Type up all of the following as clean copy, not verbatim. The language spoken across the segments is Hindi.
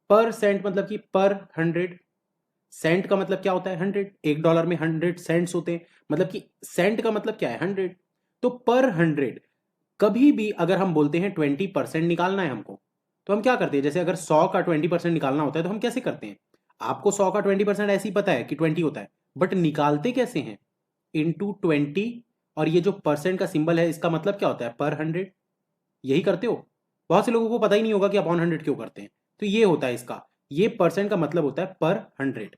पर सेंट मतलब कि पर 100, सेंट का मतलब क्या होता है 100, $1 में 100 सेंट्स होते हैं, मतलब कि सेंट का मतलब क्या है 100। तो पर 100 कभी भी अगर हम बोलते हैं 20% निकालना है हमको, तो हम क्या करते हैं, जैसे अगर 100 का 20% निकालना होता है तो हम कैसे करते हैं, आपको 100 का 20% ऐसे ही पता है कि 20 होता है, बट निकालते कैसे हैं, इंटू 20। और ये जो परसेंट का सिंबल है इसका मतलब क्या होता है पर 100, यही करते हो। बहुत से लोगों को पता ही नहीं होगा कि अपॉन 100 क्यों करते हैं, तो ये होता है इसका, ये परसेंट का मतलब होता है पर 100।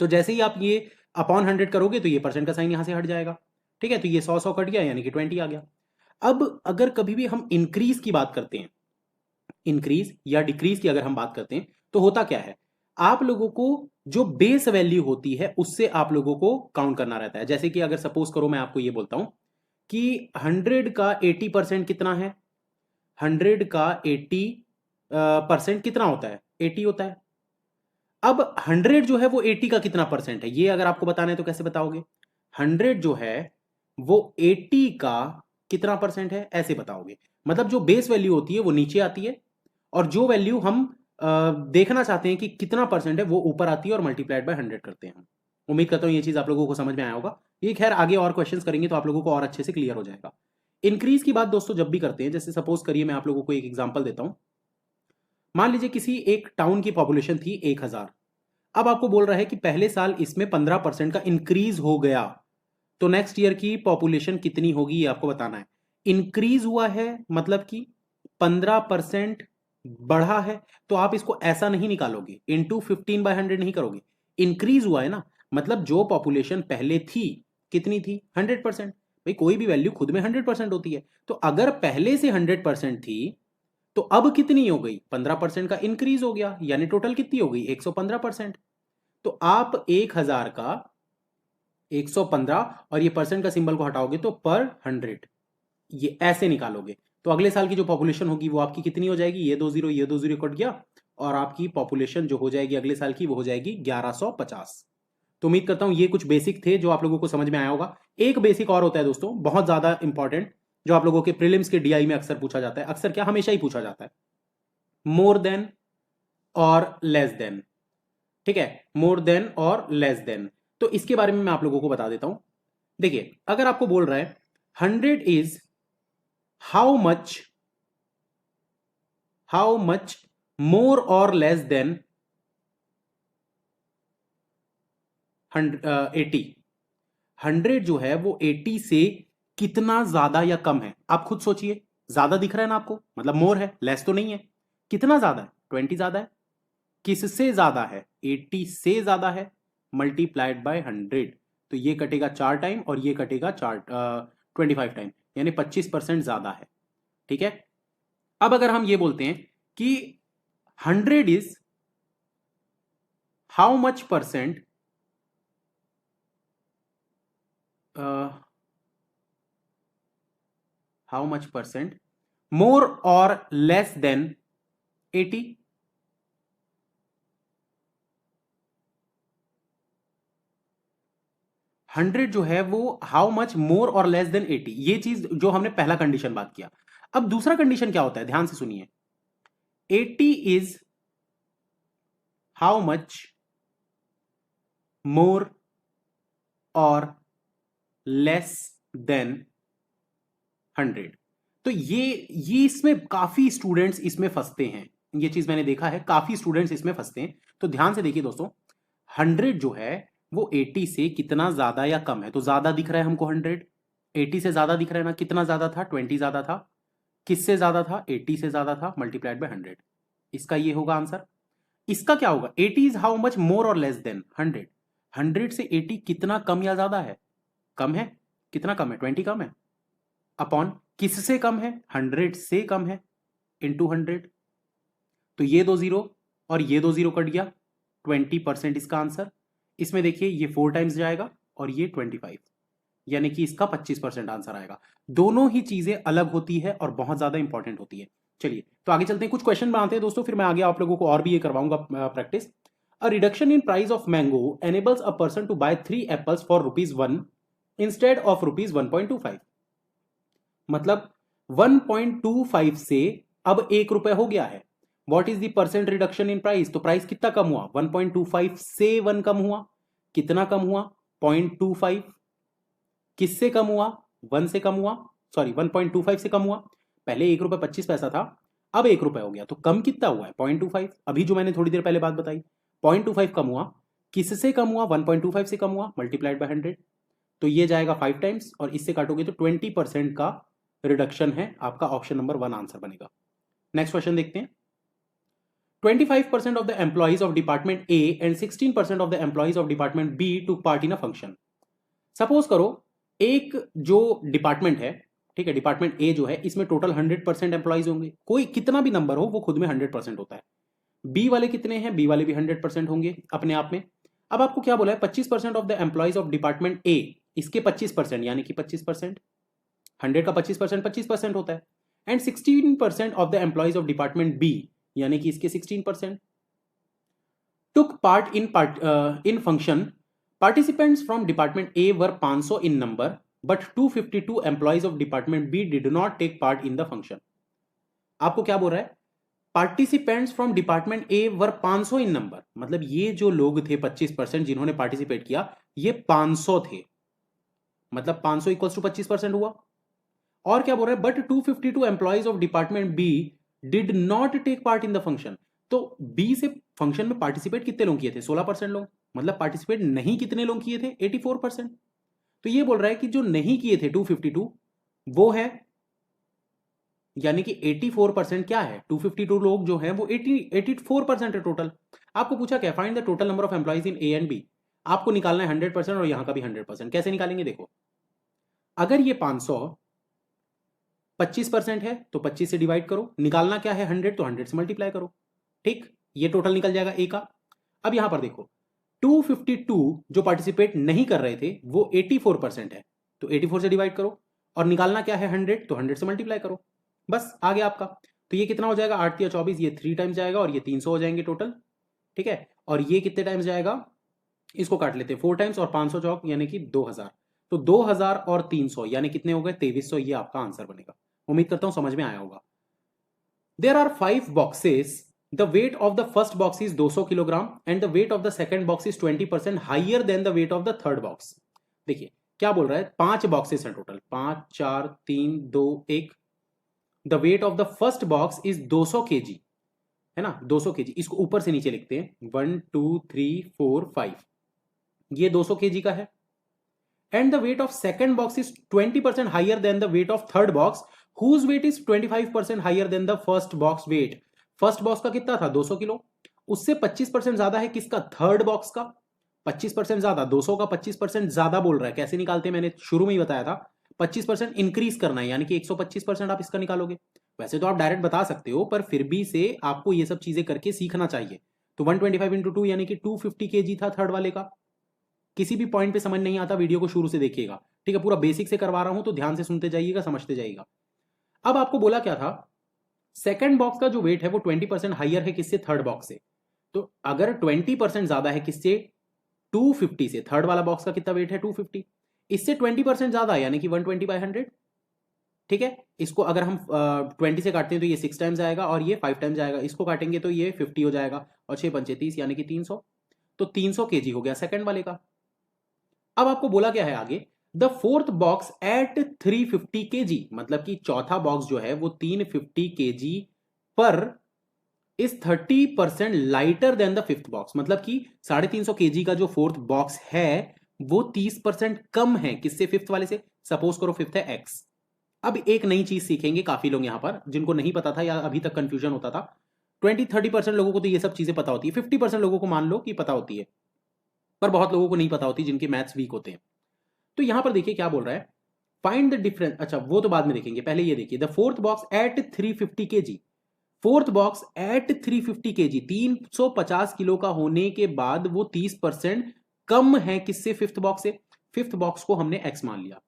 तो जैसे ही आप ये अपॉन 100 करोगे तो ये परसेंट का साइन यहां से हट जाएगा, ठीक है, तो ये 100 100 कट गया यानी कि 20 आ गया। अब अगर कभी भी हम इंक्रीज की बात करते हैं, इंक्रीज या डिक्रीज की अगर हम बात करते हैं, तो होता क्या है, आप लोगों को जो बेस वैल्यू होती है उससे आप लोगों को काउंट करना रहता है। जैसे कि अगर सपोज करो मैं आपको ये बोलता हूं कि 100 का 80% कितना है, 100 का 80% कितना होता है, 80 होता है। अब 100 जो है वो 80 का कितना परसेंट है, ये अगर आपको बताना है तो कैसे बताओगे, 100 जो है वो 80 का कितना परसेंट है ऐसे बताओगे। मतलब जो बेस वैल्यू होती है वो नीचे आती है, और जो वैल्यू हम देखना चाहते हैं कि कितना परसेंट है वो ऊपर आती है, और मल्टीप्लाइड बाय 100 करते हैं हम। उम्मीद करता हूं ये चीज आप लोगों को समझ में आया होगा। ये खैर आगे और क्वेश्चंस करेंगे तो आप लोगों को और अच्छे से क्लियर हो जाएगा। इंक्रीज की बात दोस्तों जब भी करते हैं, जैसे सपोज करिए मैं आप लोगों को एक एग्जांपल देता हूं। मान लीजिए किसी एक टाउन की पॉपुलेशन थी 1000, अब आपको बोल रहा है कि पहले साल इसमें 15% का इंक्रीज हो गया, तो नेक्स्ट ईयर की पॉपुलेशन कितनी होगी ये आपको बताना है। इंक्रीज हुआ है मतलब कि 15% बढ़ा है, तो आप इसको ऐसा नहीं निकालोगे, इंटू 15/100 नहीं करोगे। इंक्रीज हुआ है ना, मतलब जो पॉपुलेशन पहले थी कितनी थी 100%, भाई कोई भी वैल्यू खुद में 100% होती है, तो अगर पहले से 100% थी तो अब कितनी हो गई, 15% का इंक्रीज हो गया, यानी टोटल कितनी हो गई 115%। तो आप 1000 का 115 और ये परसेंट का सिंबल को हटाओगे तो पर 100, ये ऐसे निकालोगे। तो अगले साल की जो पॉपुलेशन होगी वो आपकी कितनी हो जाएगी, ये दो जीरो कट गया, और आपकी पॉपुलेशन जो हो जाएगी अगले साल की वो हो जाएगी 1150। तो उम्मीद करता हूं ये कुछ बेसिक थे जो आप लोगों को समझ में आया होगा। एक बेसिक और होता है दोस्तों बहुत ज्यादा इंपॉर्टेंट, जो आप लोगों के प्रीलिम्स के डीआई में अक्सर पूछा जाता है, अक्सर क्या हमेशा ही पूछा जाता है, मोर देन और लेस देन। ठीक है, मोर देन और लेस देन। तो इसके बारे में मैं आप लोगों को बता देता हूं। देखिए अगर आपको बोल रहा है 100 इज हाउ मच, मोर और लेस देन 80, 100 जो है वो 80 से कितना ज्यादा या कम है, आप खुद सोचिए। ज्यादा दिख रहा है ना आपको, मतलब मोर है, लेस तो नहीं है। कितना ज्यादा है, 20 ज्यादा है। किससे ज्यादा है, 80 से ज्यादा है, मल्टीप्लाइड बाय 100। तो ये कटेगा 4 टाइम और ये कटेगा 25 टाइम, यानी 25% ज्यादा है। ठीक है, अब अगर हम ये बोलते हैं कि 100 is how much percent, how much percent more और लेस देन 80। 100 जो है वो हाउ मच मोर और लेस देन 80, ये चीज जो हमने पहला कंडीशन बात किया। अब दूसरा कंडीशन क्या होता है, ध्यान से सुनिए। 80 इज हाउ मच मोर और लेस देन 100। तो ये इसमें काफी स्टूडेंट्स इसमें फंसते हैं, ये चीज मैंने देखा है, काफी स्टूडेंट्स इसमें फंसते हैं। तो ध्यान से देखिए दोस्तों, 100 जो है वो 80 से कितना ज्यादा या कम है, तो ज्यादा दिख रहा है हमको 100, 80 से ज्यादा दिख रहा है ना, कितना ज्यादा था 20 ज्यादा था, किससे ज्यादा था 80 से ज्यादा था, मल्टीप्लाइड बाय 100। इसका ये होगा आंसर। इसका क्या होगा, 80 इज हाउ मच मोर और लेस देन 100, 100 से 80 कितना कम या ज्यादा है, कम है, कितना कम है 20 कम है, अपॉन किससे कम है 100 से कम है, इंटू 100। तो ये दो जीरो और ये दो जीरो कट गया, 20% इसका आंसर। इसमें देखिए ये 4 टाइम्स जाएगा और ये 25, यानी कि इसका 25% आंसर आएगा। दोनों ही चीजें अलग होती है और बहुत ज्यादा इंपॉर्टेंट होती है। चलिए तो आगे चलते हैं, कुछ क्वेश्चन बनाते हैं दोस्तों, फिर मैं आगे आप लोगों को और भी ये करवाऊंगा practice. A reduction in price of mango enables a person to buy 3 apples for ₹1 instead of ₹1.25। मतलब 1.25 से अब ₹1 हो गया है, what is the percent reduction in price, तो प्राइस कितना कम हुआ, 1.25 से 1 कम हुआ, कितना कम हुआ 0.25, किससे कम हुआ 1 से कम हुआ, सॉरी 1.25 से कम हुआ, पहले 1 रुपये 25 पैसा था, अब 1 रुपये हो गया, तो कम कितना हुआ है 0.25, अभी जो मैंने थोड़ी देर पहले बात बताई 0.25 कम हुआ, किससे कम हुआ 1.25 से कम हुआ, मल्टीप्लाइड बाय 100, तो ये जाएगा 5 टाइम्स और इससे काटोगे तो 20% का रिडक्शन है, आपका ऑप्शन नंबर 1 आंसर बनेगा। नेक्स्ट क्वेश्चन देखते हैं। 25% of the employees of department A and 16% of the employees of department B took part in a function। Suppose करो एक जो डिपार्टमेंट है, ठीक है, डिपार्टमेंट ए जो है इसमें टोटल 100% एम्प्लॉइज होंगे, कोई कितना भी नंबर हो वो खुद में 100% होता है। बी वाले कितने हैं, बी वाले भी 100% होंगे अपने आप में। अब आपको क्या बोला है, 25% of the employees of department A, इसके 25% यानी कि 25%, 100 का 25% 25% होता है, and 16% of the employees of department B यानी कि इसके 16% took part in function। Participants from department A were 500 in number, but 252 employees of department B did not take part in the function। आपको क्या बोल रहा है, participants from department A were 500 in number, मतलब ये जो लोग थे 25% जिन्होंने पार्टिसिपेट किया ये 500 थे, मतलब 500 इक्वल्स टू 25% हुआ। और क्या बोल रहा है, but 252 employees of department B did not take part in the function, तो बी से फंक्शन में पार्टिसिपेट कितने लोग किए थे, 16% लोग, मतलब पार्टिसिपेट नहीं कितने लोग किए थे 84%। तो ये बोल रहा है कि जो नहीं किए थे 252 वो है, यानी कि 84% क्या है, 252 लोग जो हैं वो 84% है टोटल। आपको पूछा क्या, find the total number of employees in A and B, आपको निकालना है 100% और यहां का भी 100%। कैसे निकालेंगे, देखो अगर ये 500 25% है तो 25 से डिवाइड करो, निकालना क्या है 100, तो 100 से मल्टीप्लाई करो, ठीक, ये टोटल निकल जाएगा ए का। अब यहां पर देखो 252 जो पार्टिसिपेट नहीं कर रहे थे वो 84% है, तो 84 से डिवाइड करो और निकालना क्या है 100, तो 100 से मल्टीप्लाई करो, बस आ गया आपका। तो ये कितना हो जाएगा 8 या 24, ये 3 टाइम्स जाएगा और ये 300 हो जाएंगे टोटल, ठीक है। और ये कितने टाइम्स जाएगा, इसको काट लेते हैं 4 टाइम्स और 500 चौक यानी कि 2000, तो 2000 और 300 यानी कितने हो गए 2300, ये आपका आंसर बनेगा। उम्मीद करता हूं समझ में आया होगा। There are 5 boxes, the weight of the first box is 200 kilogram and the weight of the second box is 20% higher than the weight of the third box. देखिए क्या बोल रहा है, 5 बॉक्सेस हैं total, 5 4 3 2 1। The weight of the first box is 200 kg, है ना, 200 kg, इसको ऊपर से नीचे लिखते हैं 1 2 3 4 5, ये 200 kg का है। And the weight of second box is 20% higher than the weight of third box whose weight is 25% higher than the first box weight. First box का कितना था 200 किलो, उससे 25% ज्यादा है किसका, थर्ड बॉक्स का, 25% ज्यादा, 200 का 25% ज्यादा बोल रहा है। कैसे निकालते हैं, मैंने शुरू में ही बताया था, 25% इंक्रीज करना है, यानी कि 125% आप इसका निकालोगे। वैसे तो आप डायरेक्ट बता सकते हो, पर फिर भी से आपको ये सब चीजें करके सीखना चाहिए। तो 125 इंटू 2 यानी कि 250 kg था थर्ड वाले का। किसी भी पॉइंट पे समझ नहीं आता वीडियो को शुरू से देखिएगा, ठीक है, पूरा बेसिक से करवा रहा हूं तो ध्यान से सुनते जाइएगा, समझते जाइएगा। अब आपको बोला क्या था, सेकंड बॉक्स का जो वेट है वो 20% हाइयर है किससे, थर्ड बॉक्स से। तो अगर 20% ज्यादा है किससे, 250 से, थर्ड वाला बॉक्स का कितना वेट है 250, इससे 20% ज्यादा है यानी कि 120/100, ठीक है। इसको अगर हम 20 से काटते हैं तो ये 6 टाइम्स आएगा और ये 5 टाइम्स आएगा, इसको काटेंगे तो ये 50 हो जाएगा और 6 पंचे 30 यानी कि 300, तो 300 kg हो गया सेकंड वाले का। अब आपको बोला क्या है आगे, the fourth box eight 350 kg, मतलब कि चौथा बॉक्स जो है वो 350 kg पर is 30% lighter than the fifth box, मतलब कि 350 kg का जो फोर्थ बॉक्स है वो 30% कम है किससे, फिफ्थ वाले से। सपोज करो फिफ्थ है एक्स। अब एक नई चीज सीखेंगे काफी लोग यहां पर जिनको नहीं पता था या अभी तक कंफ्यूजन होता था। 20-30% लोगों को तो ये सब चीजें पता होती है, 50% लोगों को मान लो कि पता होती है, पर बहुत लोगों को नहीं पता होती जिनके मैथ्स वीक होते हैं। तो यहां पर देखिए क्या बोल रहा है, फाइंड द डिफरेंस, अच्छा वो तो बाद में देखेंगे, पहले ये देखिए, the fourth box eight 350 kg, fourth box eight 350 kg 350 kilo का होने के बाद वो 30% कम है किससे, फिफ्थ बॉक्स से। फिफ्थ बॉक्स को हमने एक्स मान लिया,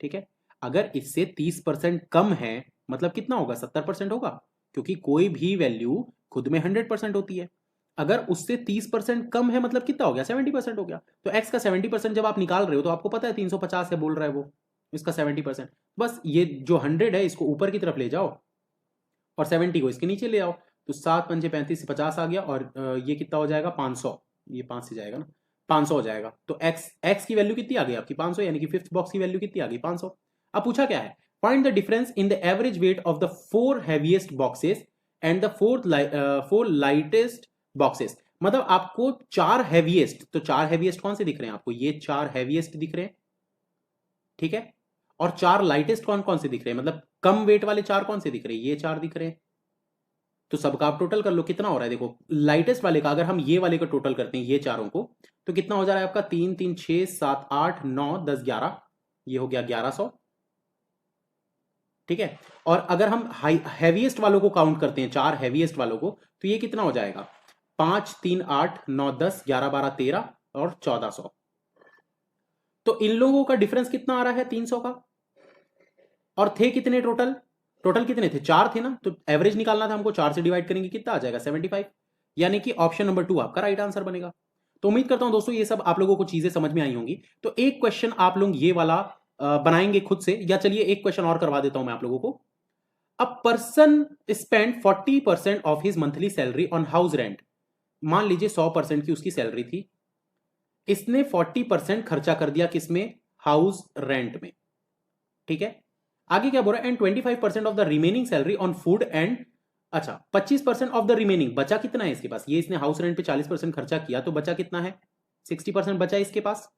ठीक है। अगर इससे 30% कम है मतलब कितना होगा, 70% होगा, क्योंकि कोई भी वैल्यू खुद में 100% होती है। अगर उससे 30% कम है मतलब कितना हो गया, 70% हो गया। तो x का 70% जब आप निकाल रहे हो तो आपको पता है 350 है बोल रहा है वो, इसका 70%, बस ये जो 100 है इसको ऊपर की तरफ ले जाओ और 70 को इसके नीचे ले आओ, तो 7 पंजे 35 से 50 आ गया, और ये कितना हो जाएगा 500, ये 5 से जाएगा ना, 500 हो जाएगा। तो x की वैल्यू कितनी आ गई आपकी 500, यानी कि फिफ्थ बॉक्स की वैल्यू कितनी आ गई 500। अब पूछा क्या है, find the difference in the average weight of the 4 heaviest boxes and the 4 lightest boxes. मतलब आपको 4 हैवीएस्ट, तो 4 हैवीएस्ट कौन से दिख रहे हैं आपको, ये 4 हैवीएस्ट दिख रहे हैं, ठीक है, और 4 लाइटेस्ट कौन कौन से दिख रहे हैं, मतलब कम वेट वाले 4 कौन से दिख रहे हैं, ये 4 दिख रहे हैं। तो सबका आप टोटल कर लो कितना हो रहा है, देखो लाइटेस्ट वाले का अगर हम ये वाले का टोटल करते हैं ये चारों को, तो कितना हो जा रहा है आपका 3 3 6 7 8 9 10 11, ये हो गया 1100, ठीक है। और अगर हम हैवीएस्ट वालों को काउंट करते हैं, 4 हैवीएस्ट वालों को, तो ये कितना हो जाएगा 5 3 8 9 10 11 12 13 और 1400। तो इन लोगों का डिफरेंस कितना आ रहा है 300 का, और थे कितने टोटल, टोटल कितने थे 4 थे ना, तो एवरेज निकालना था हमको, 4 से डिवाइड करेंगे कितना आ जाएगा 75, यानी कि ऑप्शन नंबर 2 आपका राइट आंसर बनेगा। तो उम्मीद करता हूं दोस्तों ये सब आप लोगों को चीजें समझ में आई होंगी। तो एक क्वेश्चन आप लोग ये वाला बनाएंगे खुद से, या चलिए एक क्वेश्चन और करवा देता हूं मैं आप लोगों को। A person spend 40% of his monthly salary on house rent. मान लीजिए 100% की उसकी सैलरी थी, इसने 40% खर्चा कर दिया किसमें, हाउस रेंट में, ठीक है। आगे क्या बोल रहा है, and 25% of the remaining salary on food and, अच्छा 25% ऑफ द रिमेनिंग, बचा कितना है इसके पास, ये इसने हाउस रेंट पे 40% खर्चा किया, तो बचा कितना है 60% बचा इसके पास।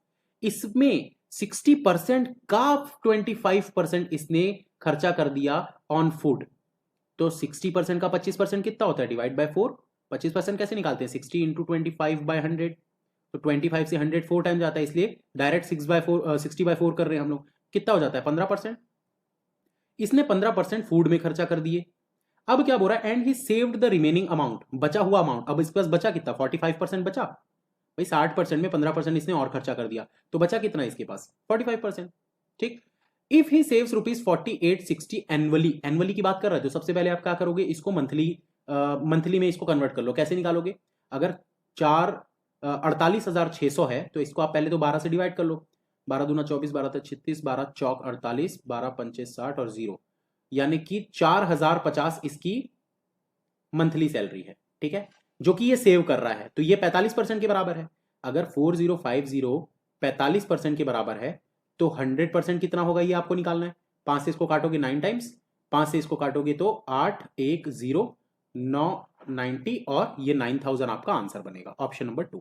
इसमें 60% का 25% इसने खर्चा कर दिया ऑन फूड, तो 60% का 25% कितना होता है, डिवाइड बाय 4। 25% कैसे निकालते हैं, 60 इंटू 25/100, तो 25 से 100 4 टाइम जाता है, इसलिए डायरेक्ट 60/4 कर रहे हैं हम लोग, कितना हो जाता है 15%। इसने 15% फूड में खर्चा कर दिए। अब क्या बोल रहा है, and he saved the remaining amount, बचा हुआ अमाउंट। अब इसके पास बचा कितना 45% बचा, भाई 60% में 15% इसने और खर्चा कर दिया, तो बचा कितना इसके पास 45%, ठीक। If he saves ₹4860 annually, annually की बात कर रहे थे, तो सबसे पहले आप क्या करोगे, इसको मंथली में इसको कन्वर्ट कर लो। कैसे निकालोगे, अगर 48,600 है, तो इसको आप पहले तो 12 से डिवाइड कर लो, 12 दूना 24, 12 36, 12 चौक 48, 12 पंचे 60 और 0, यानी कि 4050 इसकी मंथली सैलरी है, ठीक है, जो कि ये सेव कर रहा है। तो ये 45% के बराबर है। अगर 4050 45% के बराबर है, तो 100% कितना होगा ये आपको निकालना है। 5 से इसको काटोगे 9 टाइम्स, 5 से इसको काटोगे तो 8 1 0 9 90, और ये 9000 आपका आंसर बनेगा, ऑप्शन नंबर 2।